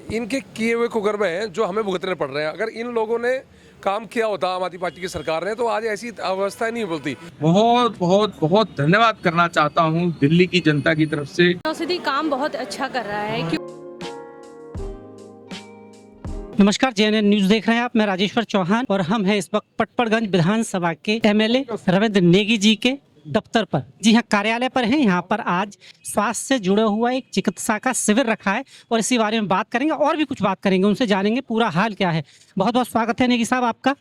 इनके किए हुए कुकर्म हैं जो हमें भुगतने पड़ रहे हैं। अगर इन लोगों ने काम किया होता आम आदमी पार्टी की सरकार ने, तो आज ऐसी अवस्था नहीं बोलती। बहुत बहुत बहुत धन्यवाद करना चाहता हूँ दिल्ली की जनता की तरफ से। औषधि काम बहुत अच्छा कर रहा है। नमस्कार, जेएनएन न्यूज देख रहे हैं आप। मैं राजेश्वर चौहान और हम हैं इस वक्त पटपड़गंज विधानसभा के एमएलए रविंद्र नेगी जी के दफ्तर पर। जी हाँ, कार्यालय पर हैं। यहाँ पर आज स्वास्थ्य से जुड़ा हुआ एक चिकित्सा का शिविर रखा है और इसी बारे में बात करेंगे और भी कुछ बात करेंगे, उनसे जानेंगे पूरा हाल क्या है। बहुत बहुत स्वागत है नेगी साहब आपका।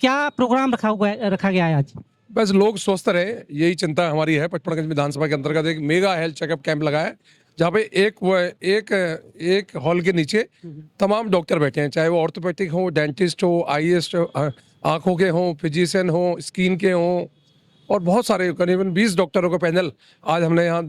क्या प्रोग्राम रखा गया है आज? बस लोग स्वस्थ रहे, यही चिंता हमारी है। पटपड़गंज विधानसभा के अंतर्गत एक मेगा हेल्थ चेकअप कैंप लगा है, जहाँ पे एक हॉल के नीचे तमाम डॉक्टर बैठे हैं, चाहे वो ऑर्थोपेडिक हो, डेंटिस्ट हो, आईएस आंखों के हों, फिजिशियन हो, स्किन के हों, और बहुत सारे करीबन 20 डॉक्टरों का पैनल आज हमने यहाँ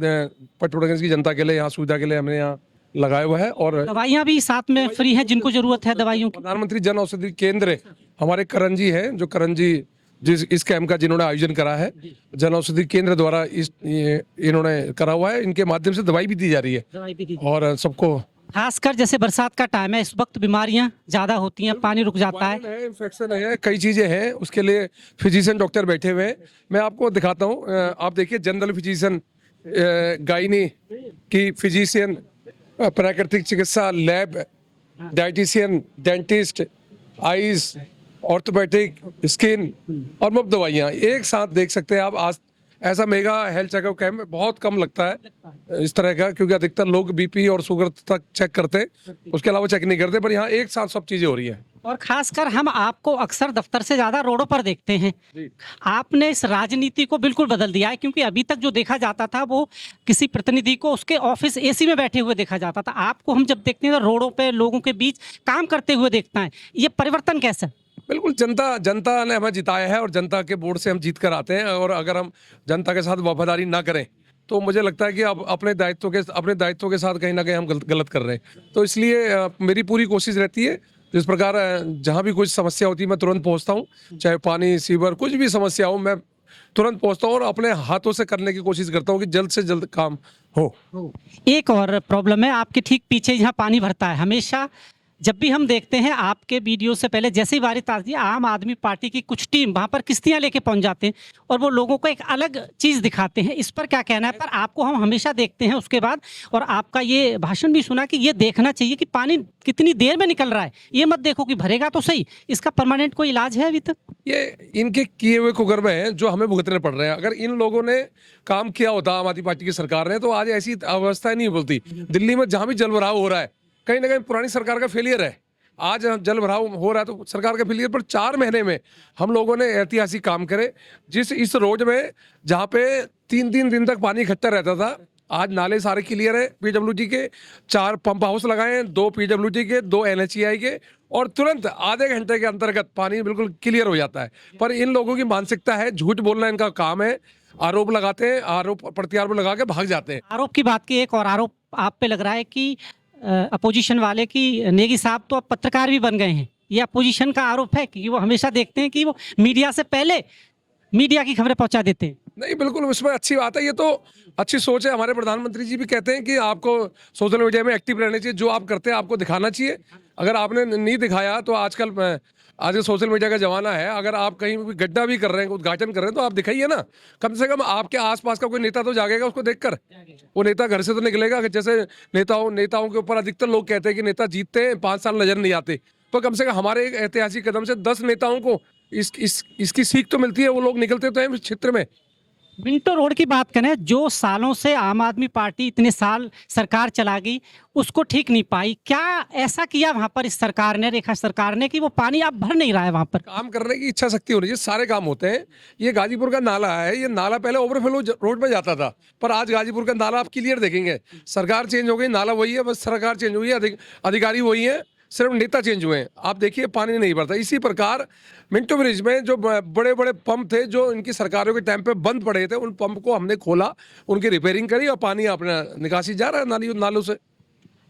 पटपड़गंज की जनता के लिए, यहाँ सुविधा के लिए हमने यहाँ लगाया हुआ है। और दवाइयाँ भी साथ में फ्री हैं जिनको जरूरत है दवाइयों की। प्रधानमंत्री जन औषधि केंद्र हमारे करण जी हैं, जो करण जी इस कैंप का जिन्होंने आयोजन करा है, जन औषधि केंद्र द्वारा इन्होंने करा हुआ है। इनके माध्यम से दवाई भी दी जा रही है और सबको, खासकर जैसे बरसात का टाइम है, इस वक्त बीमारियां ज्यादा होती हैं, पानी रुक जाता है, इन्फेक्शन है, कई चीजें हैं, उसके लिए फिजिशियन डॉक्टर बैठे हुए हैं। मैं आपको दिखाता हूँ। आप देखिए, जनरल फिजिशियन, गायनी की फिजिशियन, प्राकृतिक चिकित्सा, lab, dietitian, dentist, eyes, orthopaedic, skin और मुफ्त दवाइयाँ एक साथ देख सकते हैं आप। आज ऐसा मेगा हेल्थ चेकअप कैंप में बहुत कम लगता है इस तरह का, क्योंकि अधिकतर लोग बीपी और शुगर तक चेक करते हैं, उसके अलावा चेक नहीं करते। पर यहाँ एक साथ सब चीजें हो रही है। और खासकर हम आपको अक्सर दफ्तर से ज्यादा रोडों पर देखते हैं। आपने इस राजनीति को बिल्कुल बदल दिया है, क्योंकि अभी तक जो देखा जाता था वो किसी प्रतिनिधि को उसके ऑफिस एसी में बैठे हुए देखा जाता था। आपको हम जब देखते हैं तो रोडों पे लोगों के बीच काम करते हुए देखता है। ये परिवर्तन कैसा? बिल्कुल, जनता ने हमें जिताया है और जनता के वोट से हम जीत कर आते हैं। और अगर हम जनता के साथ वफादारी ना करें तो मुझे लगता है कि अब अपने दायित्व के साथ कहीं ना कहीं हम गलत कर रहे हैं। तो इसलिए मेरी पूरी कोशिश रहती है, जिस प्रकार जहाँ भी कुछ समस्या होती है मैं तुरंत पहुँचता हूँ, चाहे पानी, सीवर, कुछ भी समस्या हो, मैं तुरंत पहुँचता हूँ और अपने हाथों से करने की कोशिश करता हूँ कि जल्द से जल्द काम हो। एक और प्रॉब्लम है, आपके ठीक पीछे जहाँ पानी भरता है, हमेशा जब भी हम देखते हैं आपके वीडियो से पहले जैसे ही बारिश आती है, आम आदमी पार्टी की कुछ टीम वहां पर किश्तियां लेके पहुंच जाते हैं और वो लोगों को एक अलग चीज दिखाते हैं। इस पर क्या कहना है? पर आपको हम हमेशा देखते हैं उसके बाद, और आपका ये भाषण भी सुना कि ये देखना चाहिए कि पानी कितनी देर में निकल रहा है, ये मत देखो कि भरेगा तो सही। इसका परमानेंट कोई इलाज है अभी तक? ये इनके किए हुए कुकर्म हैं जो हमें भुगतने पड़ रहे हैं। अगर इन लोगों ने काम किया होता आम आदमी पार्टी की सरकार ने, तो आज ऐसी अवस्था नहीं बोलती। दिल्ली में जहां भी जल भराव हो रहा है, कहीं ना कहीं पुरानी सरकार का फेलियर है। आज जल भराव हो रहा है तो सरकार का फेलियर, पर 4 महीने में हम लोगों ने ऐतिहासिक काम करे। इस रोड में जहाँ पे 3-3 दिन तक पानी इकट्ठा रहता था, आज नाले सारे क्लियर है। पीडब्ल्यूडी के 4 पंप हाउस लगाए हैं, 2 पीडब्ल्यूडी के, 2 एनएचएआई के, और तुरंत आधे घंटे के अंतर्गत पानी बिल्कुल क्लियर हो जाता है। पर इन लोगों की मानसिकता है, झूठ बोलना इनका काम है, आरोप लगाते हैं, आरोप प्रत्यारोप लगा के भाग जाते हैं। आरोप की बात की, एक और आरोप आप पे लग रहा है कि अपोजिशन वाले की नेगी साहब तो अब पत्रकार भी बन गए हैं। ये अपोजिशन का आरोप है कि वो हमेशा देखते हैं कि वो मीडिया से पहले मीडिया की खबरें पहुंचा देते हैं। नहीं, बिल्कुल उसमें अच्छी बात है, ये तो अच्छी सोच है। हमारे प्रधानमंत्री जी भी कहते हैं कि आपको सोशल मीडिया में एक्टिव रहना चाहिए, जो आप करते हैं आपको दिखाना चाहिए। अगर आपने नहीं दिखाया तो आजकल सोशल मीडिया का जमाना है, अगर आप कहीं भी गड्ढा भी कर रहे हैं, उद्घाटन कर रहे हैं, तो आप दिखाइए ना। कम से कम आपके आसपास का कोई नेता तो जागेगा उसको देखकर। वो नेता घर से तो निकलेगा। जैसे नेताओं के ऊपर अधिकतर लोग कहते हैं कि नेता जीतते हैं 5 साल नजर नहीं आते, तो कम से कम हमारे एक ऐतिहासिक कदम से 10 नेताओं को इसकी सीख तो मिलती है। वो लोग निकलते तो हैं इस क्षेत्र में। मिंटो रोड की बात करें, जो सालों से आम आदमी पार्टी इतने साल सरकार चला गई, उसको ठीक नहीं पाई। क्या ऐसा किया वहां पर इस सरकार ने, रेखा सरकार ने, कि वो पानी अब भर नहीं रहा है? वहां पर काम करने की इच्छा शक्ति होनी चाहिए, सारे काम होते हैं। ये गाजीपुर का नाला है, ये नाला पहले ओवरफ्लो रोड में जाता था, पर आज गाजीपुर का नाला आप क्लियर देखेंगे। सरकार चेंज हो गई, नाला वही है, बस सरकार चेंज हुई है, अधिकारी वही है, सिर्फ नेता चेंज हुए हैं। आप देखिए पानी नहीं भरता। इसी प्रकार मिंटो ब्रिज में जो बड़े बड़े पंप थे जो इनकी सरकारों के टाइम पे बंद पड़े थे, उन पंप को हमने खोला, उनकी रिपेयरिंग करी और पानी अपना निकासी जा रहा है नालों से।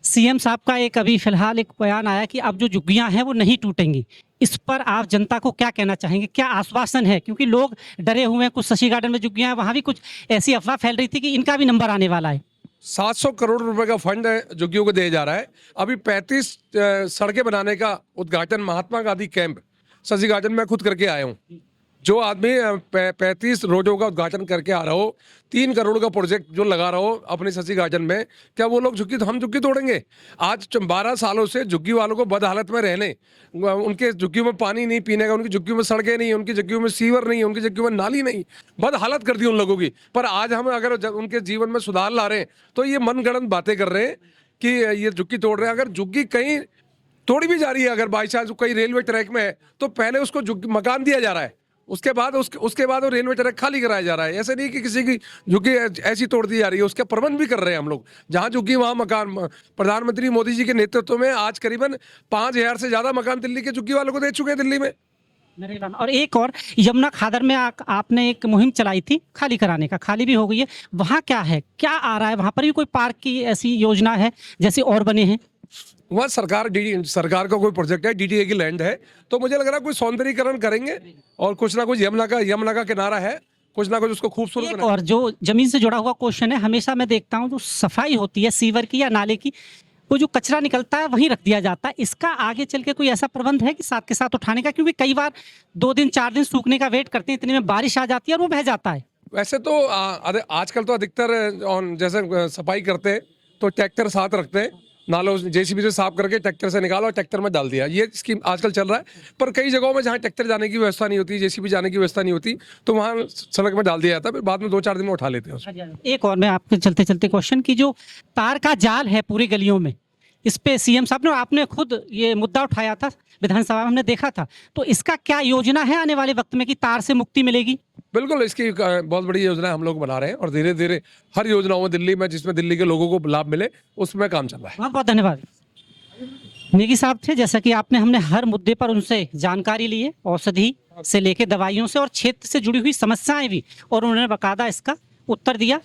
सीएम साहब का एक अभी फिलहाल एक बयान आया कि अब जो झुग्गियां हैं वो नहीं टूटेंगी। इस पर आप जनता को क्या कहना चाहेंगे? क्या आश्वासन है? क्योंकि लोग डरे हुए हैं, कुछ शशि गार्डन में झुग्गियां हैं, वहां भी कुछ ऐसी अफवाह फैल रही थी कि इनका भी नंबर आने वाला है। 700 करोड़ रुपए का फंड है झुग्गियों को दिया जा रहा है। अभी 35 सड़कें बनाने का उद्घाटन महात्मा गांधी कैंप सजी गार्डन में खुद करके आया हूँ। जो आदमी 35 रोडों का उद्घाटन करके आ रहा हो, 3 करोड़ का प्रोजेक्ट जो लगा रहा हो अपने ससी गार्डन में, क्या वो लोग झुग्गी, हम झुग्गी तोड़ेंगे? आज 12 सालों से झुग्गी वालों को बद हालत में रहने, उनके झुग्गियों में पानी नहीं पीने का, उनकी झुग्गियों में सड़कें नहीं, उनकी झुग्गियों में सीवर नहीं, उनकी झुग्गियों में नाली नहीं, बद हालत कर दी उन लोगों की। पर आज हम अगर उनके जीवन में सुधार ला रहे हैं तो ये मनगढ़ंत बातें कर रहे हैं कि ये झुग्गी तोड़ रहे हैं। अगर झुग्गी कहीं तोड़ी भी जा रही है, अगर बाई चांस कहीं रेलवे ट्रैक में है, तो पहले उसको मकान दिया जा रहा है, उसके बाद वो रेलवे ट्रैक खाली कराया जा रहा है। ऐसे नहीं कि किसी की झुग्गी ऐसी तोड़ दी जा रही है, उसका प्रबंध भी कर रहे हैं हम लोग। जहां झुग्गी वहां मकान। प्रधानमंत्री मोदी जी के नेतृत्व में आज करीबन 5000 से ज्यादा मकान दिल्ली के झुग्गी वालों को दे चुके हैं दिल्ली में। और एक और यमुना खादर में आपने एक मुहिम चलाई थी खाली कराने का, खाली भी हो गई है, वहाँ क्या है, क्या आ रहा है? वहाँ पर भी कोई पार्क की ऐसी योजना है जैसे और बने हैं? वहाँ सरकार का कोई प्रोजेक्ट है, डीडीए की लैंड है, तो मुझे लग रहा है कोई सौंदर्यीकरण करेंगे और कुछ ना कुछ यमुना का किनारा है, कुछ ना कुछ उसको खूबसूरत एक और जो जमीन से जुड़ा हुआ क्वेश्चन है, हमेशा मैं देखता हूँ जो सफाई होती है सीवर की या नाले की, वो जो कचरा निकलता है वहीं रख दिया जाता है। इसका आगे चल के कोई ऐसा प्रबंध है कि साथ के साथ उठाने का? क्योंकि कई बार 2 दिन 4 दिन सूखने का वेट करते हैं, इतने में बारिश आ जाती है और वो बह जाता है। वैसे तो आजकल तो अधिकतर जैसे सफाई करते हैं तो ट्रैक्टर साथ रखते हैं, नालों जेसीबी से साफ करके ट्रैक्टर से निकाला और ट्रैक्टर में डाल दिया, ये स्कीम आजकल चल रहा है। पर कई जगहों में जहाँ ट्रैक्टर जाने की व्यवस्था नहीं होती, जेसीबी जाने की व्यवस्था नहीं होती, तो वहाँ सड़क में डाल दिया जाता है, फिर बाद में 2-4 दिन में उठा लेते हैं उसको। एक और मैं आपके चलते चलते क्वेश्चन की जो तार का जाल है पूरी गलियों में, इस पे सीएम साहब ने आपने खुद ये मुद्दा उठाया था विधानसभा में, हमने देखा था, तो इसका क्या योजना है आने वाले वक्त में कि तार से मुक्ति मिलेगी? बिल्कुल, इसकी बहुत बड़ी योजना हम लोग बना रहे हैं और धीरे धीरे हर योजनाओं में दिल्ली में जिसमें दिल्ली के लोगों को लाभ मिले उसमें काम चल रहा है। बहुत बहुत धन्यवाद। नेगी साहब थे, जैसा कि आपने हमने हर मुद्दे पर उनसे जानकारी ली है, औषधि से लेके दवाइयों से और क्षेत्र से जुड़ी हुई समस्याएं भी, और उन्होंने बाकायदा इसका उत्तर दिया।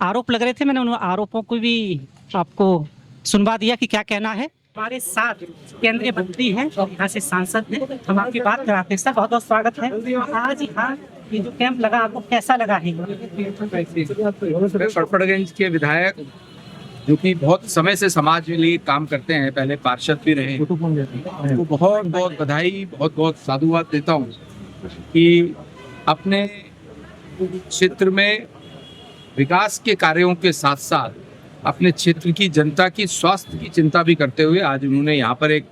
आरोप लग रहे थे, मैंने उन आरोपों को भी आपको सुनवा दिया कि क्या कहना है। हमारे साथ केंद्रीय मंत्री हैं और यहाँ से सांसद हैं, हम आपकी बात कराते हैं। सर बहुत बहुत स्वागत है। आज यहाँ ये जो कैंप लगा आपको कैसा लगा है? फड़फड़गंज के विधायक जो कि बहुत समय से समाज के लिए काम करते हैं, पहले पार्षद भी रहे, उनको बहुत बहुत बधाई, बहुत बहुत साधुवाद देता हूँ कि अपने क्षेत्र में विकास के कार्यों के साथ साथ अपने क्षेत्र की जनता की स्वास्थ्य की चिंता भी करते हुए आज उन्होंने यहाँ पर एक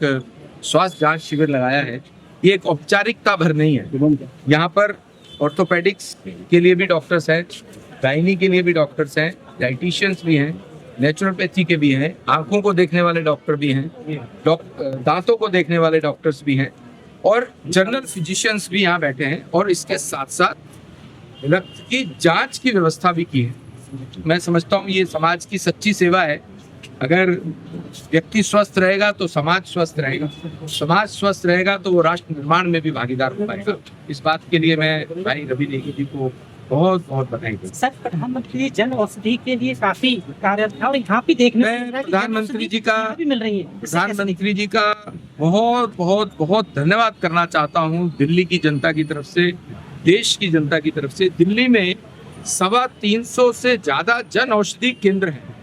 स्वास्थ्य जांच शिविर लगाया है। ये एक औपचारिकता भर नहीं है, यहाँ पर ऑर्थोपेडिक्स के लिए भी डॉक्टर्स हैं, गायनी के लिए भी डॉक्टर्स हैं, डाइटिशियंस भी हैं, नेचुरोपैथी के भी हैं, आंखों को देखने वाले डॉक्टर भी हैं, दांतों को देखने वाले डॉक्टर्स भी हैं और जनरल फिजिशियंस भी यहाँ बैठे हैं, और इसके साथ साथ रक्त की जांच की व्यवस्था भी की है। मैं समझता हूँ ये समाज की सच्ची सेवा है। अगर व्यक्ति स्वस्थ रहेगा तो समाज स्वस्थ रहेगा, समाज स्वस्थ रहेगा तो वो राष्ट्र निर्माण में भी भागीदार हो पाएगा। इस बात के लिए मैं भाई रवि नेगी जी को बहुत बहुत बधाई देता हूं। सर, प्रधानमंत्री जन औषधि के लिए काफी कार्य और यहाँ भी देखने को मिल रहा है कि प्रधानमंत्री जी का भी मिल रही है। प्रधानमंत्री जी का बहुत बहुत बहुत धन्यवाद करना चाहता हूँ दिल्ली की जनता की तरफ से, देश की जनता की तरफ से। दिल्ली में 350 से ज्यादा जन औषधि केंद्र हैं।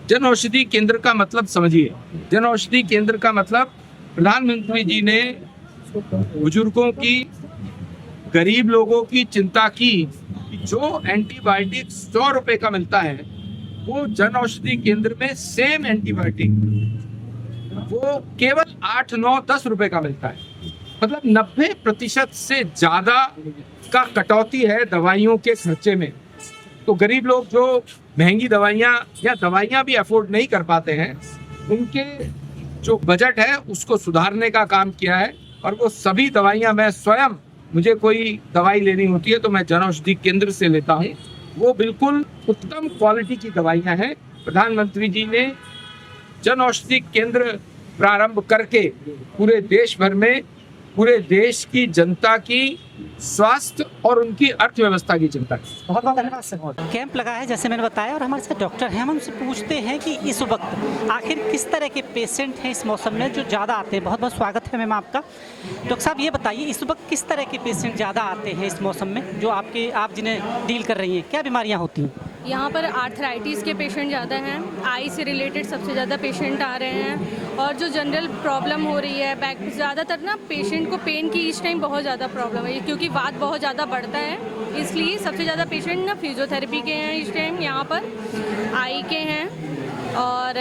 जन औषधि केंद्र का मतलब समझिए, जन औषधि केंद्र का मतलब प्रधानमंत्री जी ने बुजुर्गों की, गरीब लोगों की चिंता की। जो एंटीबायोटिक 100 रुपए का मिलता है वो जन औषधि केंद्र में सेम एंटीबायोटिक वो केवल 8, 9, 10 रुपए का मिलता है। मतलब 90% से ज्यादा का कटौती है दवाइयों के खर्चे में। तो गरीब लोग जो महंगी दवाइयाँ या दवाइयाँ भी अफोर्ड नहीं कर पाते हैं, उनके जो बजट है उसको सुधारने का काम किया है। और वो सभी दवाइयाँ मैं स्वयं, मुझे कोई दवाई लेनी होती है तो मैं जन औषधि केंद्र से लेता हूँ। वो बिल्कुल उत्तम क्वालिटी की दवाइयाँ हैं। प्रधानमंत्री जी ने जन औषधि केंद्र प्रारंभ करके पूरे देश भर में पूरे देश की जनता की स्वास्थ्य और उनकी अर्थव्यवस्था की चिंता की। बहुत बहुत धन्यवाद सर। कैंप लगा है जैसे मैंने बताया, और हमारे साथ डॉक्टर हैं। हम उनसे पूछते हैं कि इस वक्त आखिर किस तरह के पेशेंट हैं इस मौसम में जो ज़्यादा आते हैं। बहुत बहुत स्वागत है मैम आपका। डॉक्टर साहब ये बताइए, इस वक्त किस तरह के पेशेंट ज़्यादा आते हैं इस मौसम में, जो आप जिन्हें डील कर रही हैं, क्या बीमारियाँ होती हैं? यहाँ पर आर्थराइटिस के पेशेंट ज़्यादा हैं, आई से रिलेटेड सबसे ज़्यादा पेशेंट आ रहे हैं, और जो जनरल प्रॉब्लम हो रही है बैक, ज़्यादातर ना पेशेंट को पेन की इस टाइम बहुत ज़्यादा प्रॉब्लम है, क्योंकि वात बहुत ज़्यादा बढ़ता है, इसलिए सबसे ज़्यादा पेशेंट ना फिजियोथेरेपी के हैं इस टाइम यहाँ पर, आई के हैं, और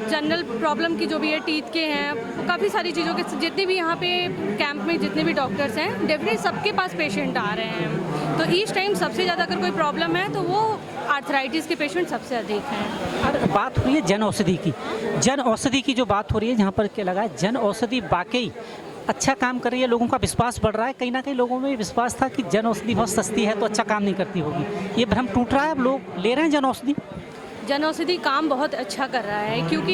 जनरल प्रॉब्लम की जो भी है टीथ के हैं, काफ़ी सारी चीज़ों के, जितने भी यहाँ पे कैंप में जितने भी डॉक्टर्स हैं डेफिनेटली सबके पास पेशेंट आ रहे हैं। तो इस टाइम सबसे ज़्यादा अगर कोई प्रॉब्लम है तो वो आर्थराइटिस के पेशेंट सबसे अधिक हैं। और बात हो रही है जन औषधि की, जन औषधि की जो बात हो रही है, जहाँ पर क्या लगा है, जन औषधि वाकई अच्छा काम कर रही है, लोगों का विश्वास बढ़ रहा है। कहीं ना कहीं लोगों में विश्वास था कि जन औषधि बहुत सस्ती है तो अच्छा काम नहीं करती होगी, ये भ्रम टूट रहा है, अब लोग ले रहे हैं जन औषधि। जन औषधि काम बहुत अच्छा कर रहा है, क्योंकि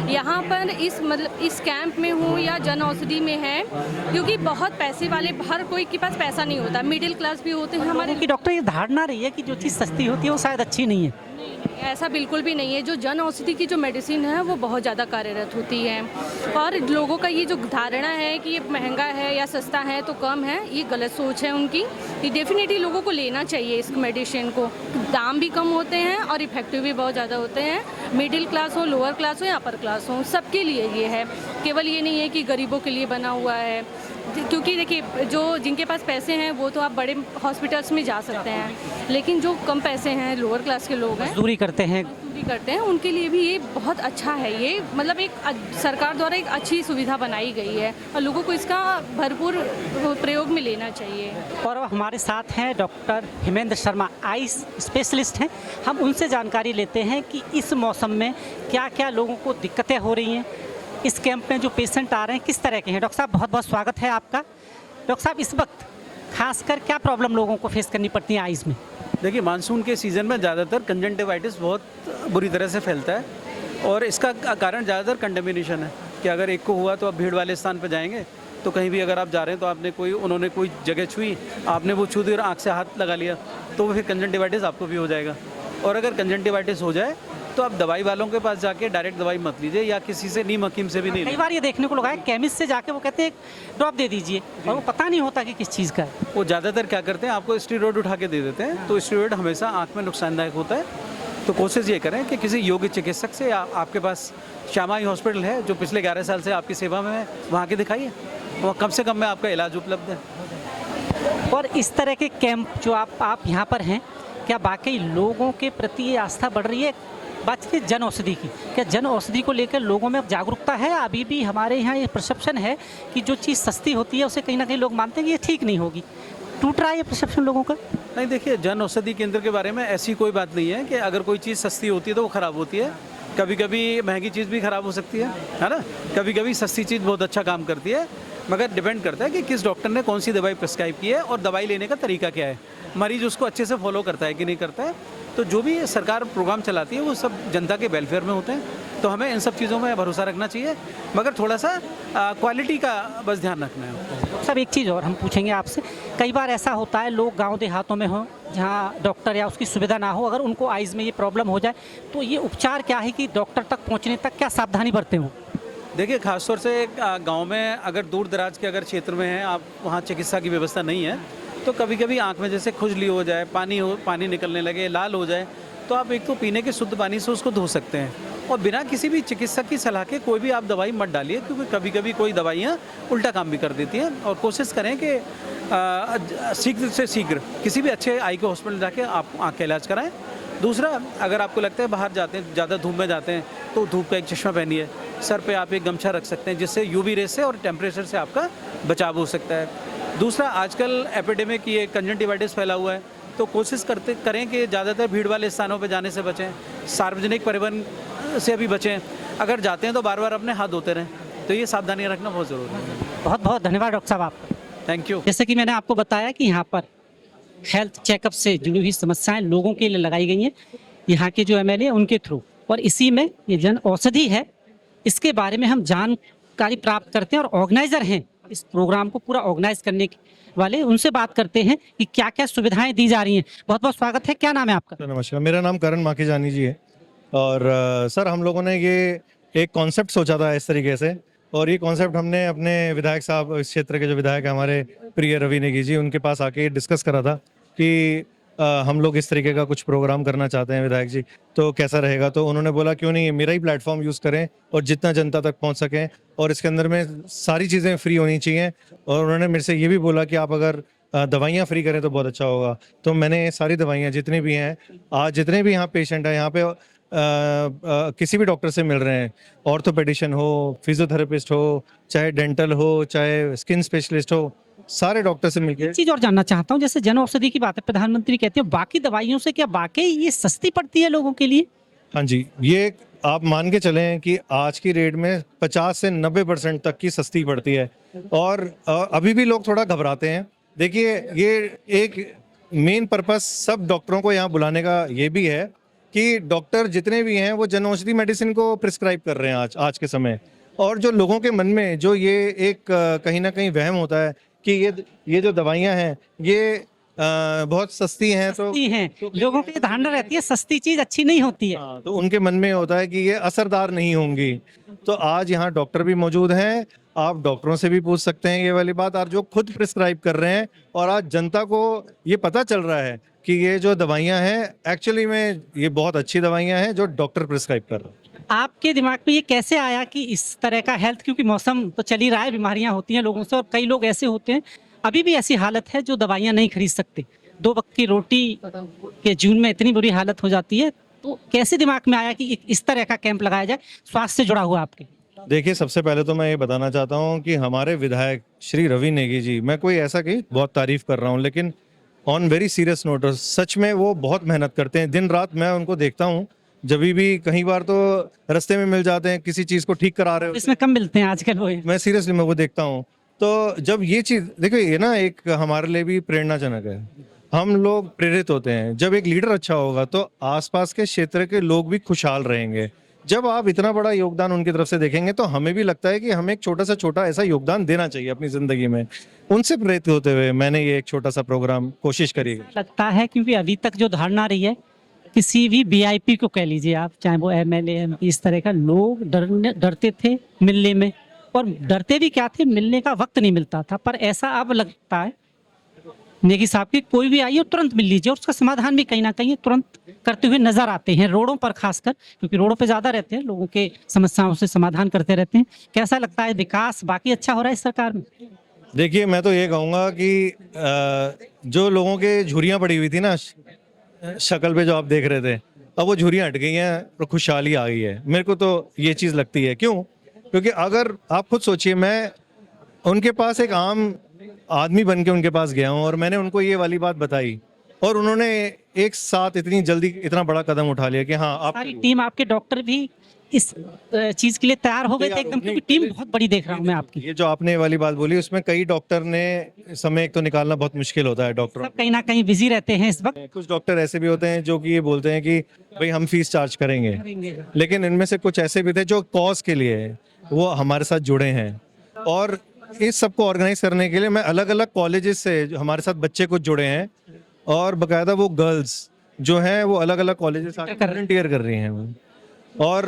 यहाँ पर इस कैंप में हूँ या जन औषधि में है, क्योंकि बहुत पैसे वाले, हर कोई के पास पैसा नहीं होता, मिडिल क्लास भी होते हैं हमारे। कि डॉक्टर ये धारणा रही है कि जो चीज़ सस्ती होती है वो शायद अच्छी नहीं है। ऐसा बिल्कुल भी नहीं है। जो जन औषधि की जो मेडिसिन है वो बहुत ज़्यादा कार्यरत होती है, और लोगों का ये जो धारणा है कि ये महंगा है या सस्ता है तो कम है, ये गलत सोच है उनकी। ये डेफिनेटली लोगों को लेना चाहिए इस मेडिसिन को, दाम भी कम होते हैं और इफेक्टिव भी बहुत ज़्यादा होते हैं। मिडिल क्लास हो, लोअर क्लास हो या अपर क्लास हो, सबके लिए ये है, केवल ये नहीं है कि गरीबों के लिए बना हुआ है। क्योंकि देखिए, जो जिनके पास पैसे हैं वो तो आप बड़े हॉस्पिटल्स में जा सकते हैं, लेकिन जो कम पैसे हैं, लोअर क्लास के लोग हैं, मजदूरी करते हैं, उनके लिए भी ये बहुत अच्छा है। ये मतलब एक सरकार द्वारा एक अच्छी सुविधा बनाई गई है और लोगों को इसका भरपूर प्रयोग में लेना चाहिए। और हमारे साथ हैं doctor Hemendra Sharma, ice specialist हैं। हम उनसे जानकारी लेते हैं कि इस मौसम में क्या क्या लोगों को दिक्कतें हो रही हैं, इस कैंप में जो पेशेंट आ रहे हैं किस तरह के हैं। डॉक्टर साहब, बहुत बहुत स्वागत है आपका। डॉक्टर साहब, इस वक्त खासकर क्या प्रॉब्लम लोगों को फेस करनी पड़ती है आइज़ में? देखिए, मानसून के सीज़न में ज़्यादातर कंजंक्टिवाइटिस बहुत बुरी तरह से फैलता है, और इसका कारण ज़्यादातर कंटेमिनेशन है कि अगर एक को हुआ तो आप भीड़ वाले स्थान पर जाएंगे, तो कहीं भी अगर आप जा रहे हैं तो उन्होंने कोई जगह छुई, आपने वो छू दी और आँख से हाथ लगा लिया, तो फिर कंजंक्टिवाइटिस आपको भी हो जाएगा। और अगर कंजंक्टिवाइटिस हो जाए तो आप दवाई वालों के पास जाके डायरेक्ट दवाई मत लीजिए, या किसी से नीम हकीम से भी नहीं। कई बार ये देखने को लगा है केमिस्ट से जाके वो कहते हैं ड्रॉप दे दीजिए, और वो पता नहीं होता कि किस चीज़ का है। वो ज़्यादातर क्या करते हैं, आपको स्टेरॉइड उठा के दे देते हैं, तो स्टेरॉइड हमेशा आँख में नुकसानदायक होता है। तो कोशिश ये करें कि किसी योग्य चिकित्सक से, या आपके पास श्यामाई हॉस्पिटल है जो पिछले 11 साल से आपकी सेवा में है, वहाँ के दिखाइए, वहाँ कम से कम में आपका इलाज उपलब्ध है। और इस तरह के कैंप जो आप यहाँ पर हैं, क्या वाकई लोगों के प्रति ये आस्था बढ़ रही है? बात की जन औषधि की, क्या जन औषधि को लेकर लोगों में जागरूकता है? अभी भी हमारे यहाँ ये परसेप्शन है कि जो चीज़ सस्ती होती है उसे कहीं ना कहीं लोग मानते हैं कि ये ठीक नहीं होगी। टूट रहा है ये परसेप्शन लोगों का? नहीं, देखिए, जन औषधि केंद्र के बारे में ऐसी कोई बात नहीं है कि अगर कोई चीज़ सस्ती होती है तो वो ख़राब होती है। कभी कभी महंगी चीज़ भी ख़राब हो सकती है ना। कभी कभी सस्ती चीज़ बहुत अच्छा काम करती है, मगर डिपेंड करता है कि किस डॉक्टर ने कौन सी दवाई प्रिस्क्राइब की है और दवाई लेने का तरीका क्या है, मरीज उसको अच्छे से फॉलो करता है कि नहीं करता है। तो जो भी सरकार प्रोग्राम चलाती है वो सब जनता के वेलफेयर में होते हैं, तो हमें इन सब चीज़ों में भरोसा रखना चाहिए, मगर थोड़ा सा क्वालिटी का बस ध्यान रखना है। सब एक चीज़ और हम पूछेंगे आपसे, कई बार ऐसा होता है लोग गांव देहातों में हों जहां डॉक्टर या उसकी सुविधा ना हो, अगर उनको आइज़ में ये प्रॉब्लम हो जाए तो ये उपचार क्या है कि डॉक्टर तक पहुँचने तक क्या सावधानी बरतें हो? देखिए, खासतौर से गांव में अगर दूर दराज के अगर क्षेत्र में हैं आप, वहाँ चिकित्सा की व्यवस्था नहीं है, तो कभी कभी आँख में जैसे खुजली हो जाए, पानी निकलने लगे, लाल हो जाए, तो आप एक तो पीने के शुद्ध पानी से उसको धो सकते हैं, और बिना किसी भी चिकित्सक की सलाह के कोई भी आप दवाई मत डालिए, क्योंकि कभी कभी कोई दवाइयाँ उल्टा काम भी कर देती हैं। और कोशिश करें कि शीघ्र से शीघ्र किसी भी अच्छे आई के हॉस्पिटल जाके आप आँख का इलाज कराएँ। दूसरा, अगर आपको लगता है बाहर जाते हैं, ज़्यादा धूप में जाते हैं, तो धूप का एक चश्मा पहनिए, सर पे आप एक गमछा रख सकते हैं, जिससे यूवी रेस से और टेम्परेचर से आपका बचाव हो सकता है। दूसरा, आजकल एपिडेमिक ये कंजंक्टिवाइटिस फैला हुआ है, तो कोशिश करें कि ज़्यादातर भीड़ वाले स्थानों पर जाने से बचें, सार्वजनिक परिवहन से भी बचें, अगर जाते हैं तो बार बार अपने हाथ धोते रहें। तो ये सावधानियाँ रखना बहुत ज़रूरी है। बहुत बहुत धन्यवाद डॉक्टर साहब आपका। Thank you. जैसे कि मैंने आपको बताया कि यहाँ पर हेल्थ चेकअप से जुड़ी हुई समस्याएं लोगों के लिए लगाई गई हैं, यहाँ के जो एमएलए उनके थ्रू, और इसी में ये जन औषधि है, इसके बारे में हम जानकारी प्राप्त करते हैं, और ऑर्गेनाइजर हैं इस प्रोग्राम को पूरा ऑर्गेनाइज करने वाले, उनसे बात करते हैं कि क्या क्या सुविधाएं दी जा रही हैं। बहुत बहुत स्वागत है, क्या नाम है आपका? नमस्कार, मेरा नाम करण माखीजानी जी है, और सर हम लोगों ने ये एक कॉन्सेप्ट सोचा था इस तरीके से, और ये कॉन्सेप्ट हमने अपने विधायक साहब, इस क्षेत्र के जो विधायक हैं हमारे प्रिय रवि नेगी जी, उनके पास आके डिस्कस करा था कि हम लोग इस तरीके का कुछ प्रोग्राम करना चाहते हैं विधायक जी, तो कैसा रहेगा? तो उन्होंने बोला क्यों नहीं मेरा ही प्लेटफॉर्म यूज़ करें और जितना जनता तक पहुंच सकें, और इसके अंदर में सारी चीज़ें फ्री होनी चाहिए। और उन्होंने मेरे से ये भी बोला कि आप अगर दवाइयाँ फ्री करें तो बहुत अच्छा होगा। तो मैंने सारी दवाइयाँ जितनी भी हैं, आज जितने भी यहाँ पेशेंट हैं यहाँ पे किसी भी डॉक्टर से मिल रहे हैं, ऑर्थोपेडिशियन हो, फिजियोथेरेपिस्ट हो, चाहे डेंटल हो, चाहे स्किन स्पेशलिस्ट हो, सारे डॉक्टर से मिलके। एक चीज और जानना चाहता हूँ, जैसे जन औषधि की बात है, प्रधानमंत्री कहते हैं बाकी दवाइयों से क्या वाकई ये सस्ती पड़ती है लोगों के लिए? हाँ जी, ये आप मान के चलें कि आज की रेट में 50 से 90% तक की सस्ती पड़ती है। और अभी भी लोग थोड़ा घबराते हैं। देखिए, ये एक मेन पर्पस सब डॉक्टरों को यहाँ बुलाने का ये भी है कि डॉक्टर जितने भी हैं वो जन औषधि मेडिसिन को प्रिस्क्राइब कर रहे हैं आज के समय। और जो लोगों के मन में जो ये एक कहीं ना कहीं वहम होता है कि ये जो दवाइयाँ हैं ये बहुत सस्ती हैं, तो सस्ती हैं, लोगों की धारणा रहती है सस्ती चीज अच्छी नहीं होती है। हाँ, तो उनके मन में होता है कि ये असरदार नहीं होंगी। तो आज यहाँ डॉक्टर भी मौजूद हैं, आप डॉक्टरों से भी पूछ सकते हैं ये वाली बात, और जो खुद प्रिस्क्राइब कर रहे हैं। और आज जनता को ये पता चल रहा है कि ये जो दवाइयाँ हैं एक्चुअली में ये बहुत अच्छी दवाइयाँ हैं जो डॉक्टर प्रिस्क्राइब कर रहे हैं। आपके दिमाग में ये कैसे आया कि इस तरह का हेल्थ, क्योंकि मौसम तो चल ही रहा है, बीमारियां होती हैं लोगों से, और कई लोग ऐसे होते हैं अभी भी ऐसी हालत है जो दवाइयां नहीं खरीद सकते, 2 वक्त की रोटी के जून में इतनी बुरी हालत हो जाती है। तो कैसे दिमाग में आया कि इस तरह का कैंप लगाया जाए स्वास्थ्य से जुड़ा हुआ आपके? देखिए, सबसे पहले तो मैं ये बताना चाहता हूँ कि हमारे विधायक श्री रवि नेगी जी, मैं कोई ऐसा कि बहुत तारीफ कर रहा हूँ, लेकिन ऑन वेरी सीरियस नोट, सच में वो बहुत मेहनत करते हैं। दिन रात मैं उनको देखता हूँ, जब भी कई बार तो रास्ते में मिल जाते हैं, किसी चीज़ को ठीक करा रहे हो, इसमें कम मिलते हैं आजकल वो। मैं सीरियसली मैं वो देखता हूँ। तो जब ये चीज़ देखो, ये ना एक हमारे लिए भी प्रेरणाजनक है। हम लोग प्रेरित होते हैं, जब एक लीडर अच्छा होगा तो आसपास के क्षेत्र के लोग भी खुशहाल रहेंगे। जब आप इतना बड़ा योगदान उनकी तरफ से देखेंगे तो हमें भी लगता है कि हमें एक छोटा सा ऐसा योगदान देना चाहिए अपनी जिंदगी में। उनसे प्रेरित होते हुए मैंने ये एक छोटा सा प्रोग्राम कोशिश करी है। लगता है क्योंकि अभी तक जो धारणा रही है, किसी भी वीआईपी को कह लीजिए आप, चाहे वो एमएलए एमपी, इस तरह का, लोग डरते थे मिलने में, और डरते भी क्या थे, मिलने का वक्त नहीं मिलता था। पर ऐसा अब लगता है नेगी साहब की कोई भी आइए और तुरंत मिल लीजिए, और उसका समाधान भी कहीं ना कहीं तुरंत करते हुए नजर आते हैं, रोडों पर खासकर, क्योंकि रोडों पे ज्यादा रहते हैं, लोगों के समस्याओं से समाधान करते रहते हैं। कैसा लगता है, विकास बाकी अच्छा हो रहा है इस सरकार में? देखिए, मैं तो ये कहूँगा कि जो लोगों के झुर्रियाँ पड़ी हुई थी ना शक्ल पे, जो आप देख रहे थे, अब वो झुर्रियाँ हट गई हैं और खुशहाली आ गई है। मेरे को तो ये चीज़ लगती है। क्यों? क्योंकि अगर आप खुद सोचिए, मैं उनके पास एक आम आदमी बन के उनके पास गया हूँ और मैंने उनको ये वाली बात बताई, और उन्होंने एक साथ इतनी जल्दी इतना बड़ा कदम उठा लिया कि हाँ, आप सारी टीम, आपके डॉक्टर भी इस चीज के लिए तैयार हो गए थे एकदम, क्योंकि टीम बहुत बड़ी देख रहा हूँ मैं आपकी। ये जो आपने वाली बात बोली, उसमें कई डॉक्टर ने समय एक तो निकालना बहुत मुश्किल होता है डॉक्टरों सब कहीं ना कहीं बिजी रहते हैं इस वक्त। कुछ डॉक्टर ऐसे भी होते हैं जो कि ये बोलते हैं कि भाई हम फीस चार्ज करेंगे, लेकिन इनमें से कुछ ऐसे भी थे जो कॉज के लिए वो हमारे साथ जुड़े हैं। और इस सबको ऑर्गेनाइज करने के लिए मैं अलग अलग कॉलेजेस से हमारे साथ बच्चे कुछ जुड़े हैं, और बाकायदा वो गर्ल्स जो हैं वो अलग अलग कॉलेजेस से वॉलंटियर कर रही हैं, और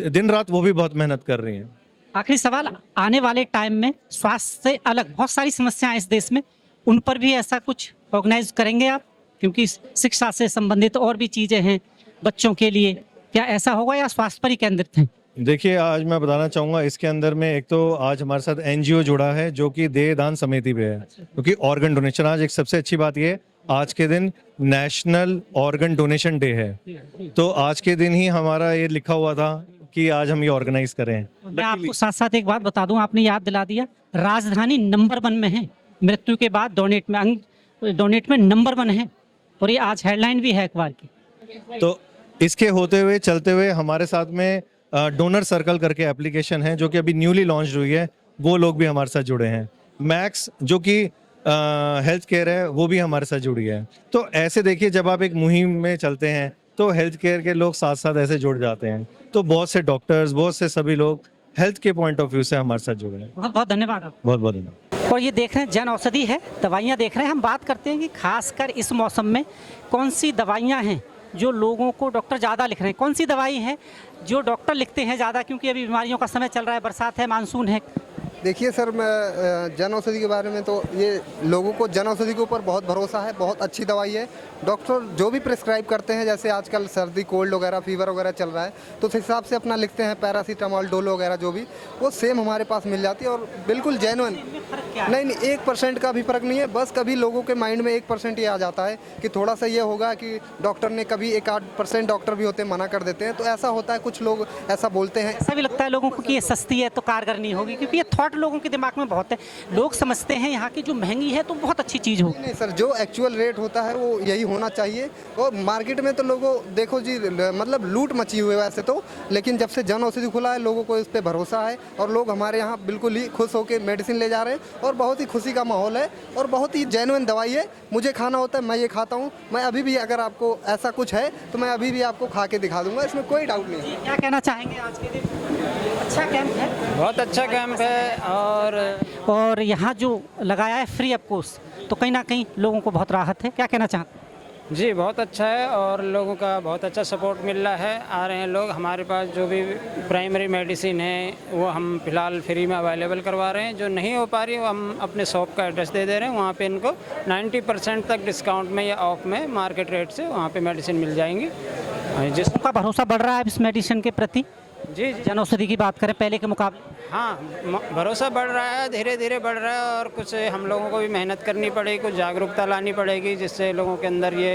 दिन रात वो भी बहुत मेहनत कर रही हैं। आखिरी सवाल, आने वाले टाइम में स्वास्थ्य से अलग बहुत सारी समस्याएं इस देश में, उन पर भी ऐसा कुछ ऑर्गेनाइज करेंगे आप? क्योंकि शिक्षा से संबंधित और भी चीजें हैं बच्चों के लिए, क्या ऐसा होगा या स्वास्थ्य पर ही केंद्रित है? देखिए, आज मैं बताना चाहूँगा इसके अंदर में, एक तो आज हमारे साथ एनजीओ जुड़ा है जो कि देह दान समिति पे है, क्योंकि ऑर्गन डोनेशन, आज एक सबसे अच्छी बात ये, आज के दिन नेशनल ऑर्गन डोनेशन डे है, तो आज के दिन ही हमारा ये लिखा हुआ था कि आज हम ये ऑर्गेनाइज करें। मैं आपको साथ साथ एक बात बता दूं, आपने याद दिला दिया, राजधानी नंबर 1 में है मृत्यु के बाद डोनेट में, अंग डोनेट में नंबर 1 है, और ये आज हेडलाइन भी है अखबार की। तो इसके होते हुए चलते हुए हमारे साथ में डोनर सर्कल करके एप्लीकेशन है जो कि अभी न्यूली लॉन्च हुई है, वो लोग भी हमारे साथ जुड़े हैं। मैक्स जो कि हेल्थ केयर है, वो भी हमारे साथ जुड़ी है। तो ऐसे देखिए, जब आप एक मुहिम में चलते हैं तो हेल्थ केयर के लोग साथ साथ ऐसे जुड़ जाते हैं, तो बहुत से डॉक्टर्स, बहुत से सभी लोग हेल्थ के पॉइंट ऑफ व्यू से हमारे साथ जुड़े हैं। बहुत बहुत धन्यवाद आपका। बहुत बहुत धन्यवाद। और ये देख रहे हैं जन औषधि है, दवाइयाँ देख रहे हैं। हम बात करते हैं कि खासकर इस मौसम में कौन सी दवाइयाँ हैं जो लोगों को डॉक्टर ज़्यादा लिख रहे हैं, कौन सी दवाई है जो डॉक्टर लिखते हैं ज़्यादा, क्योंकि अभी बीमारियों का समय चल रहा है, बरसात है, मानसून है, देखिए सर, मैं जन औषधि के बारे में तो ये लोगों को जन औषधि के ऊपर बहुत भरोसा है, बहुत अच्छी दवाई है। डॉक्टर जो भी प्रिस्क्राइब करते हैं, जैसे आजकल सर्दी कोल्ड वगैरह फीवर वगैरह चल रहा है, तो उस हिसाब से अपना लिखते हैं पैरासीटामोल डोलो वगैरह जो भी, वो सेम हमारे पास मिल जाती है और बिल्कुल जेन्युइन। नहीं 1% का भी फ़र्क नहीं है, बस कभी लोगों के माइंड में 1% ये आ जाता है कि थोड़ा सा ये होगा कि डॉक्टर ने कभी 1-8% डॉक्टर भी होते हैं मना कर देते हैं, तो ऐसा होता है, कुछ लोग ऐसा बोलते हैं। ऐसा भी लगता है लोगों को कि ये सस्ती है तो कारगर नहीं होगी, क्योंकि ये थॉट लोगों के दिमाग में बहुत है। लोग समझते हैं यहाँ की जो महंगी है तो बहुत अच्छी चीज़ होगी। नहीं सर, जो एक्चुअल रेट होता है वो यही होना चाहिए। और मार्केट में तो लोगों देखो जी, मतलब लूट मची हुई है वैसे तो, लेकिन जब से जन औषधि खुला है लोगों को इस पे भरोसा है और लोग हमारे यहाँ बिल्कुल ही खुश होकर मेडिसिन ले जा रहे हैं और बहुत ही खुशी का माहौल है और बहुत ही जेन्युइन दवाई है। मुझे खाना होता है, मैं ये खाता हूँ। मैं अभी भी, अगर आपको ऐसा कुछ है तो मैं अभी भी आपको खा के दिखा दूंगा, इसमें कोई डाउट नहीं है। क्या कहना चाहेंगे आज के दिन? अच्छा कैंप है, बहुत अच्छा कैंप है। और यहाँ जो लगाया है फ्री ऑफ कोर्स, तो कहीं ना कहीं लोगों को बहुत राहत है। क्या कहना चाहते हैं? जी बहुत अच्छा है और लोगों का बहुत अच्छा सपोर्ट मिल रहा है। आ रहे हैं लोग, हमारे पास जो भी प्राइमरी मेडिसिन है वो हम फिलहाल फ्री में अवेलेबल करवा रहे हैं। जो नहीं हो पा रही वो हम अपने शॉप का एड्रेस दे दे रहे हैं, वहाँ पे इनको 90% तक डिस्काउंट में या ऑफ में मार्केट रेट से वहाँ पे मेडिसिन मिल जाएंगी। जिसका भरोसा बढ़ रहा है इस मेडिसिन के प्रति, जी जन औषधि की बात करें पहले के मुकाबले? हाँ, भरोसा बढ़ रहा है, धीरे धीरे बढ़ रहा है और कुछ हम लोगों को भी मेहनत करनी पड़ेगी, कुछ जागरूकता लानी पड़ेगी, जिससे लोगों के अंदर ये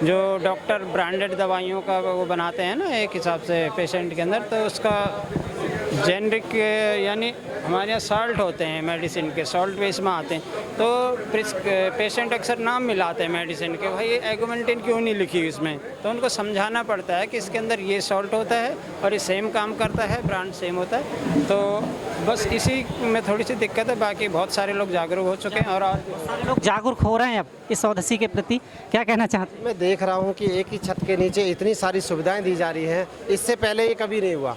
जो डॉक्टर ब्रांडेड दवाइयों का वो बनाते हैं ना एक हिसाब से पेशेंट के अंदर, तो उसका जेनरिक यानी हमारे यहाँ सॉल्ट होते हैं मेडिसिन के, सॉल्ट बेस में आते हैं, तो पेशेंट अक्सर नाम मिलाते हैं मेडिसिन के, भाई ये एगुमेंटिन क्यों नहीं लिखी इसमें, तो उनको समझाना पड़ता है कि इसके अंदर ये सॉल्ट होता है और ये सेम काम करता है, ब्रांड सेम होता है। तो बस इसी में थोड़ी सी दिक्कत है, बाकी बहुत सारे लोग जागरूक हो चुके हैं और सारे लोग जागरूक हो रहे हैं अब इस औषधि के प्रति। क्या कहना चाहते हैं? मैं देख रहा हूँ कि एक ही छत के नीचे इतनी सारी सुविधाएं दी जा रही हैं, इससे पहले ये कभी नहीं हुआ।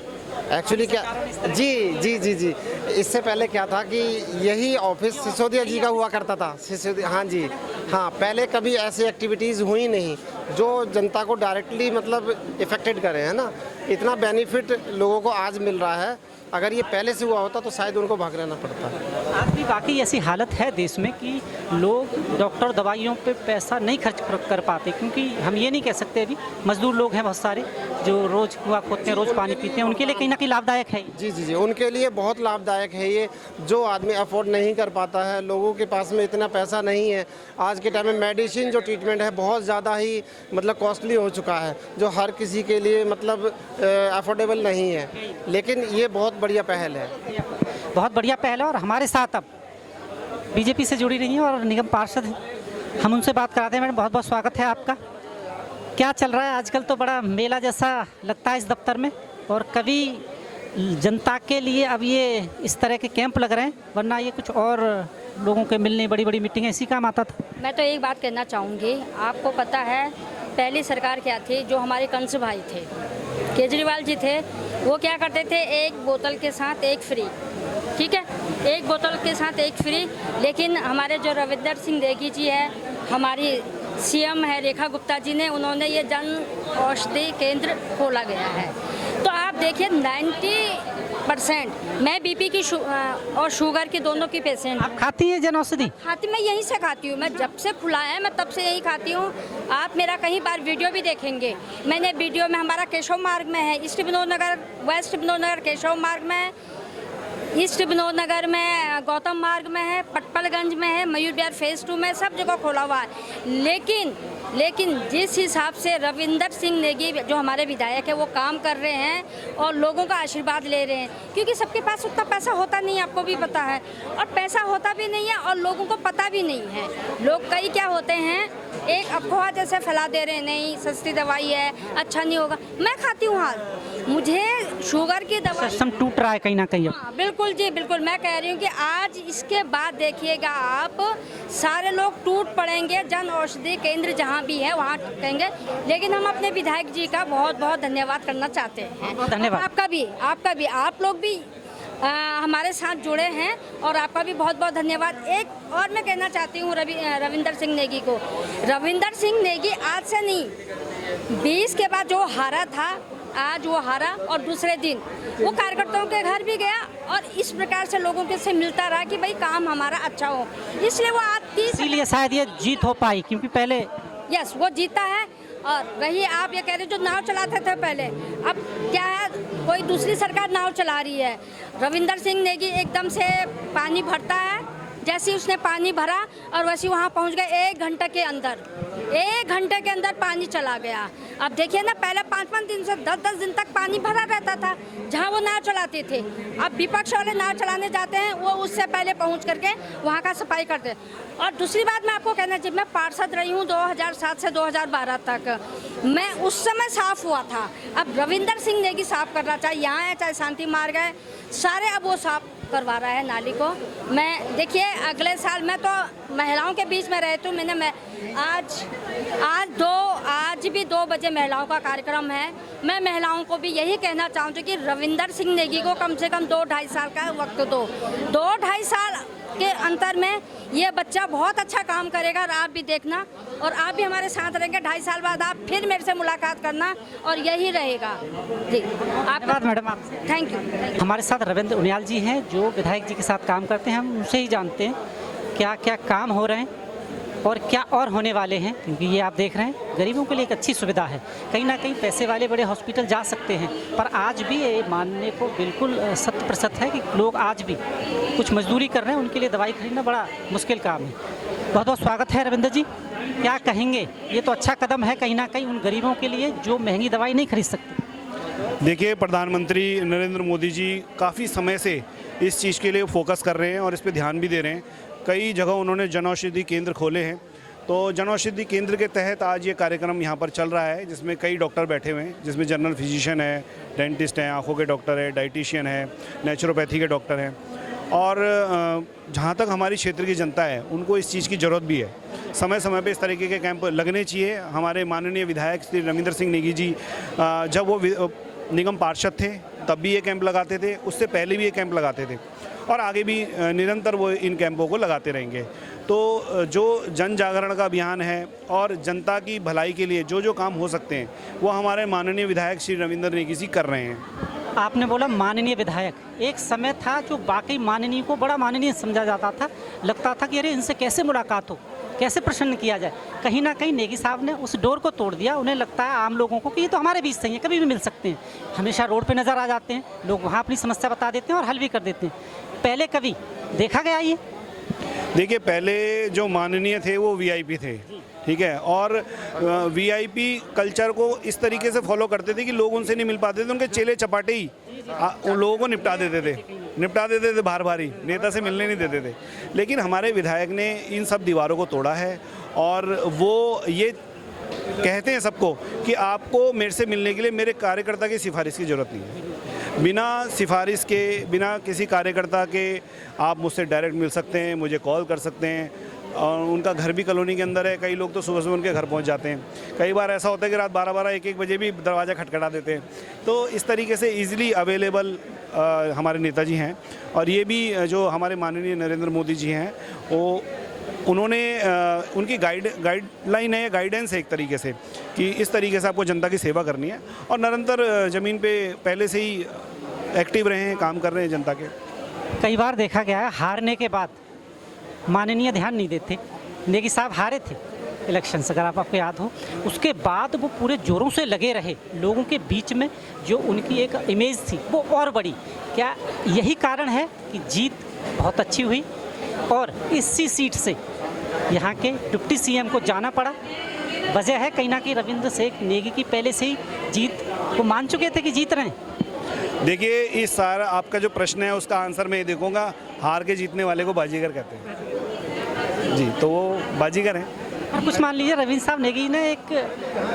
एक्चुअली क्या, जी, इससे पहले क्या था कि यही ऑफिस सिसोदिया जी का हुआ करता था। सिसोदिया, हाँ जी, हाँ, पहले कभी ऐसी एक्टिविटीज़ हुई नहीं जो जनता को डायरेक्टली मतलब इफेक्टेड करे, है ना। इतना बेनिफिट लोगों को आज मिल रहा है, अगर ये पहले से हुआ होता तो शायद उनको भाग रहना पड़ता। आज भी वाकई ऐसी हालत है देश में कि लोग डॉक्टर दवाइयों पे पैसा नहीं खर्च कर पाते, क्योंकि हम ये नहीं कह सकते, अभी मजदूर लोग हैं बहुत सारे जो रोज़ कुआं खोदते हैं, रोज़ पानी पीते हैं, उनके लिए कहीं ना कहीं लाभदायक है। जी, उनके लिए बहुत लाभदायक है ये। जो आदमी अफोर्ड नहीं कर पाता है, लोगों के पास में इतना पैसा नहीं है, आज के टाइम में मेडिसिन जो ट्रीटमेंट है बहुत ज़्यादा ही मतलब कॉस्टली हो चुका है, जो हर किसी के लिए मतलब अफोर्डेबल नहीं है, लेकिन ये बहुत बढ़िया पहल है, बहुत बढ़िया पहल है। और हमारे साथ अब बीजेपी से जुड़ी रही हैं और निगम पार्षद हैं, हम उनसे बात कराते हैं। मैडम बहुत बहुत स्वागत है आपका। क्या चल रहा है आजकल? तो बड़ा मेला जैसा लगता है इस दफ्तर में, और कभी जनता के लिए अब ये इस तरह के कैंप लग रहे हैं, वरना ये कुछ और लोगों के मिलने बड़ी बड़ी मीटिंग इसी काम आता था। मैं तो एक बात कहना चाहूँगी, आपको पता है पहली सरकार क्या थी, जो हमारे कंस भाई थे केजरीवाल जी थे, वो क्या करते थे, एक बोतल के साथ एक फ्री, ठीक है, एक बोतल के साथ एक फ्री। लेकिन हमारे जो रविंदर सिंह नेगी जी है, हमारी सीएम है रेखा गुप्ता जी ने, उन्होंने ये जन औषधि केंद्र खोला गया है। तो आप देखिए 90%, मैं बीपी की और शुगर की दोनों की पेशेंट। आप खाती हैं जन औषधि? खाती, मैं यहीं से खाती हूँ, मैं जब से खुला है मैं तब से यहीं खाती हूँ। आप मेरा कहीं बार वीडियो भी देखेंगे, मैंने वीडियो में, हमारा केशव मार्ग में है, ईस्ट विनोद नगर, वेस्ट विनोद नगर केशव मार्ग में है, ईस्ट विनोद नगर में, गौतम मार्ग में है, पटपलगंज में है, मयूर विहार फेज 2 में, सब जगह खोला हुआ है। लेकिन जिस हिसाब से रविंदर सिंह नेगी जो हमारे विधायक है वो काम कर रहे हैं और लोगों का आशीर्वाद ले रहे हैं, क्योंकि सबके पास उतना पैसा होता नहीं है, आपको भी पता है, और पैसा होता भी नहीं है और लोगों को पता भी नहीं है। लोग कई क्या होते हैं, एक अफवाह जैसे फैला दे रहे हैं, नहीं सस्ती दवाई है, अच्छा नहीं होगा। मैं खाती हूँ, हाल मुझे शुगर की दवाई, सिस्टम टूट रहा है कहीं ना कहीं। हाँ, बिल्कुल जी, बिल्कुल। मैं कह रही हूँ कि आज इसके बाद देखिएगा आप, सारे लोग टूट पड़ेंगे, जन औषधि केंद्र जहाँ भी है वहाँ कहेंगे। लेकिन हम अपने विधायक जी का बहुत बहुत धन्यवाद करना चाहते हैं। धन्यवाद। आपका भी, आप लोग भी हमारे साथ जुड़े हैं और आपका भी बहुत बहुत धन्यवाद। एक और मैं कहना चाहती हूँ रविंदर सिंह नेगी को, रविंदर सिंह नेगी आज से नहीं, 20 के बाद जो हारा था, आज वो हारा और दूसरे दिन वो कार्यकर्ताओं के घर भी गया और इस प्रकार से लोगों के से मिलता रहा कि भाई काम हमारा अच्छा हो, इसलिए वो आज 30 इसीलिए शायद ये जीत हो पाई, क्योंकि पहले यस वो जीता है। और रही आप ये कह रहे जो नाव चलाते थे पहले, अब क्या है कोई दूसरी सरकार नाव चला रही है। रविंदर सिंह नेगी एकदम से पानी भरता है, जैसे ही उसने पानी भरा और वैसे वहाँ पहुँच गए 1 घंटे के अंदर, 1 घंटे के अंदर पानी चला गया। अब देखिए ना, पहले 5-5 दिन से 10-10 दिन तक पानी भरा रहता था जहाँ वो नाव चलाते थे। अब विपक्ष वाले नाव चलाने जाते हैं, वो उससे पहले पहुँच करके वहाँ का सफाई करते हैं। और दूसरी बात मैं आपको कहना चाहिए, मैं पार्षद रही हूँ 2007 से 2012 तक, मैं उस समय साफ हुआ था। अब रविंदर सिंह नेगी साफ करना, चाहे यहाँ है चाहे शांति मार्ग है, सारे अब वो साफ करवा रहा है नाली को। मैं देखिए अगले साल मैं तो महिलाओं के बीच में रहती हूँ, मैं आज भी 2 बजे महिलाओं का कार्यक्रम है। मैं महिलाओं को भी यही कहना चाहूँगी कि रविंदर सिंह नेगी को कम से कम 2-2.5 साल का वक्त दो। 2-2.5 साल के अंतर में ये बच्चा बहुत अच्छा काम करेगा और आप भी देखना, और आप भी हमारे साथ रहेंगे। 2.5 साल बाद आप फिर मेरे से मुलाकात करना और यही रहेगा जी। धन्यवाद मैडम आपसे। Thank you. हमारे साथ रविंद्र उनियाल जी हैं जो विधायक जी के साथ काम करते हैं। हम उनसे ही जानते हैं क्या क्या काम हो रहे हैं और क्या और होने वाले हैं, क्योंकि ये आप देख रहे हैं गरीबों के लिए एक अच्छी सुविधा है। कहीं ना कहीं पैसे वाले बड़े हॉस्पिटल जा सकते हैं, पर आज भी ये मानने को बिल्कुल 100% है कि लोग आज भी कुछ मजदूरी कर रहे हैं, उनके लिए दवाई खरीदना बड़ा मुश्किल काम है। बहुत बहुत स्वागत है रविंद्र जी, क्या कहेंगे? ये तो अच्छा कदम है कहीं ना कहीं उन गरीबों के लिए जो महंगी दवाई नहीं खरीद सकते। देखिए, प्रधानमंत्री नरेंद्र मोदी जी काफ़ी समय से इस चीज़ के लिए फोकस कर रहे हैं और इस पे ध्यान भी दे रहे हैं। कई जगह उन्होंने जन औषधि केंद्र खोले हैं, तो जन औषधि केंद्र के तहत आज ये कार्यक्रम यहाँ पर चल रहा है, जिसमें कई डॉक्टर बैठे हुए हैं, जिसमें जनरल फिजिशियन है, डेंटिस्ट हैं, आँखों के डॉक्टर है, डाइटिशियन है, नेचुरोपैथी के डॉक्टर हैं। और जहाँ तक हमारी क्षेत्र की जनता है उनको इस चीज़ की ज़रूरत भी है। समय समय पे इस तरीके के कैंप लगने चाहिए। हमारे माननीय विधायक श्री रविंदर सिंह नेगी जी जब वो निगम पार्षद थे तब भी ये कैंप लगाते थे, उससे पहले भी ये कैंप लगाते थे और आगे भी निरंतर वो इन कैंपों को लगाते रहेंगे। तो जो जन जागरण का अभियान है और जनता की भलाई के लिए जो जो काम हो सकते हैं वो हमारे माननीय विधायक श्री रविंदर नेगी जी कर रहे हैं। आपने बोला माननीय विधायक, एक समय था जो वाकई माननीय को बड़ा माननीय समझा जाता था, लगता था कि अरे इनसे कैसे मुलाकात हो, कैसे प्रसन्न किया जाए। कहीं ना कहीं नेगी साहब ने उस डोर को तोड़ दिया। उन्हें लगता है आम लोगों को कि ये तो हमारे बीच से ही है, कभी भी मिल सकते हैं, हमेशा रोड पे नज़र आ जाते हैं, लोग वहाँ अपनी समस्या बता देते हैं और हल भी कर देते हैं। पहले कभी देखा गया ये? देखिए, पहले जो माननीय थे वो वीआईपी थे, ठीक है, और वीआईपी कल्चर को इस तरीके से फॉलो करते थे कि लोग उनसे नहीं मिल पाते थे, उनके चेले चपाटे ही उन लोगों को निपटा देते थे बार बार ही, नेता से मिलने नहीं देते थे। लेकिन हमारे विधायक ने इन सब दीवारों को तोड़ा है और वो ये कहते हैं सबको कि आपको मेरे से मिलने के लिए मेरे कार्यकर्ता की सिफारिश की ज़रूरत नहीं है। बिना सिफारिश के, बिना किसी कार्यकर्ता के आप मुझसे डायरेक्ट मिल सकते हैं, मुझे कॉल कर सकते हैं। और उनका घर भी कॉलोनी के अंदर है, कई लोग तो सुबह सुबह उनके घर पहुंच जाते हैं। कई बार ऐसा होता है कि रात 12-12, 1-1 बजे भी दरवाज़ा खटखटा देते हैं। तो इस तरीके से ईज़िली अवेलेबल हमारे नेताजी हैं। और ये भी जो हमारे माननीय नरेंद्र मोदी जी हैं वो उन्होंने उनकी गाइडलाइन है, गाइडेंस है एक तरीके से कि इस तरीके से आपको जनता की सेवा करनी है और निरंतर ज़मीन पे पहले से ही एक्टिव रहे हैं, काम कर रहे हैं जनता के। कई बार देखा गया है हारने के बाद माननीय ध्यान नहीं देते। नेगी साहब हारे थे इलेक्शन से, अगर आपको याद हो, उसके बाद वो पूरे जोरों से लगे रहे लोगों के बीच में, जो उनकी एक इमेज थी वो और बड़ी। क्या यही कारण है कि जीत बहुत अच्छी हुई और इसी सीट से यहाँ के डिप्टी सीएम को जाना पड़ा? वजह है कहीं ना कहीं रविंद्र सिंह नेगी की पहले से ही जीत को मान चुके थे कि जीत रहे हैं। देखिए, इस सारा आपका जो प्रश्न है उसका आंसर मैं ये देखूंगा, हार के जीतने वाले को बाजीगर कहते हैं जी, तो वो बाजीगर हैं। और कुछ मान लीजिए रविंद्र साहब नेगी ने एक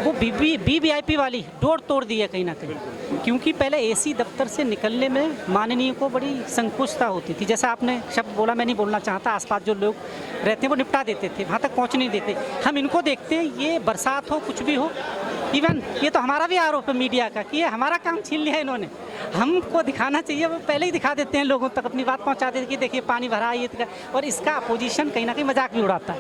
वो वीवीआईपी वाली डोर तोड़ दी है कहीं ना कहीं, क्योंकि पहले एसी दफ्तर से निकलने में माननीय को बड़ी संकोचता होती थी। जैसा आपने शब्द बोला, मैं नहीं बोलना चाहता, आसपास जो लोग रहते हैं वो निपटा देते थे, वहाँ तक पहुँच नहीं देते। हम इनको देखते हैं, ये बरसात हो कुछ भी हो, इवन ये तो हमारा भी आरोप है मीडिया का कि ये हमारा काम छीन लिया इन्होंने। हमको दिखाना चाहिए, वो पहले ही दिखा देते हैं, लोगों तक अपनी बात पहुँचा देते कि देखिए पानी भरा है, ये और इसका अपोजिशन कहीं ना कहीं मजाक भी उड़ाता है।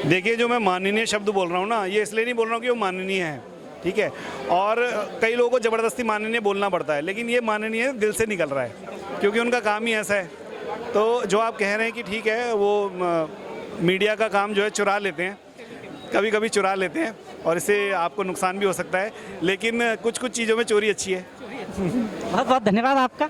देखिए, जो मैं माननीय शब्द बोल रहा हूँ ना, ये इसलिए नहीं बोल रहा हूँ कि वो माननीय है, ठीक है। और कई लोगों को ज़बरदस्ती माननीय बोलना पड़ता है, लेकिन ये माननीय दिल से निकल रहा है क्योंकि उनका काम ही ऐसा है। तो जो आप कह रहे हैं कि ठीक है, वो मीडिया का काम जो है चुरा लेते हैं, कभी कभी चुरा लेते हैं और इससे आपको नुकसान भी हो सकता है, लेकिन कुछ कुछ चीज़ों में चोरी अच्छी है। बहुत बहुत धन्यवाद आपका।